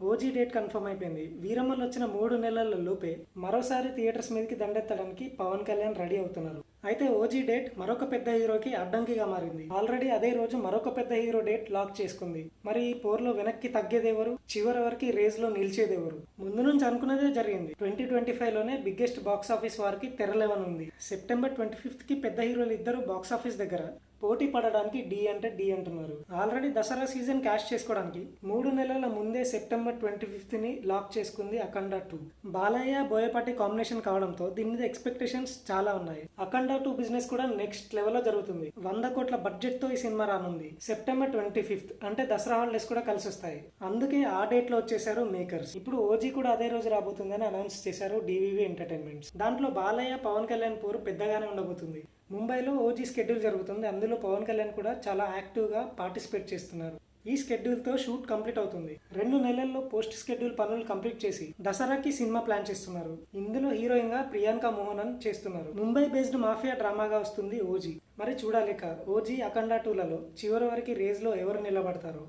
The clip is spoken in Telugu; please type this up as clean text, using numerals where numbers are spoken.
ఓజీ డేట్ కన్ఫర్మ్ అయిపోయింది. వీరమ్మలు వచ్చిన 3 నెలల లోపే మరోసారి థియేటర్స్ మీదకి దండెత్తడానికి పవన్ కళ్యాణ్ రెడీ అవుతున్నారు. అయితే ఓజీ డేట్ మరొక పెద్ద హీరోకి అడ్డంకిగా మారింది. ఆల్రెడీ అదే రోజు మరొక పెద్ద హీరో డేట్ లాక్ చేసుకుంది. మరి ఈ పోర్లో వెనక్కి తగ్గేదెవరు, చివరి వరకు రేస్ లో నిలిచేదెవరు? ముందు నుంచి అనుకున్నదే జరిగింది. 2025 లోనే బిగ్గెస్ట్ బాక్స్ ఆఫీస్ వారికి తెరలేవనుంది. సెప్టెంబర్ 25th కి పెద్ద హీరోలు ఇద్దరు బాక్స్ ఆఫీస్ దగ్గర పోటీ పడడానికి డి అంటే డి అంటున్నారు. ఆల్రెడీ దసరా సీజన్ క్యాష్ చేసుకోవడానికి 3 నెలల ముందే సెప్టెంబర్ 25th ని లాక్ చేసుకుంది అఖండ 2. బాలయ్య బోయపాటి కాంబినేషన్ కావడంతో దీని మీద ఎక్స్పెక్టేషన్స్ చాలా ఉన్నాయి. అఖండ 2 బిజినెస్ కూడా నెక్స్ట్ లెవెల్ లో జరుగుతుంది. 100 కోట్ల బడ్జెట్ తో ఈ సినిమా రానుంది. సెప్టెంబర్ 25th అంటే దసరా హాలిడేస్ కూడా కలిసి వస్తాయి. అందుకే ఆ డేట్ లో వచ్చేసారు మేకర్స్. ఇప్పుడు ఓజీ కూడా అదే రోజు రాబోతుందని అనౌన్స్ చేశారు డివివి ఎంటర్టైన్మెంట్స్. దాంట్లో బాలయ్య పవన్ కళ్యాణ్ పోరు పెద్దగానే ఉండబోతుంది. ముంబైలో ఓజీ షెడ్యూల్ జరుగుతుంది. అందులో పవన్ కళ్యాణ్ కూడా చాలా యాక్టివ్గా పార్టిసిపేట్ చేస్తున్నారు. ఈ షెడ్యూల్తో షూట్ కంప్లీట్ అవుతుంది. 2 నెలల్లో పోస్ట్ షెడ్యూల్ పనులు కంప్లీట్ చేసి దసరాకి సినిమా ప్లాన్ చేస్తున్నారు. ఇందులో హీరోయిన్ గా ప్రియాంక మోహనన్ చేస్తున్నారు. ముంబై బేస్డ్ మాఫియా డ్రామాగా వస్తుంది ఓజీ. మరి చూడాలిక ఓజీ అఖండ 2లలో చివరి వరకు రేస్ లో ఎవరు నిలబడతారు.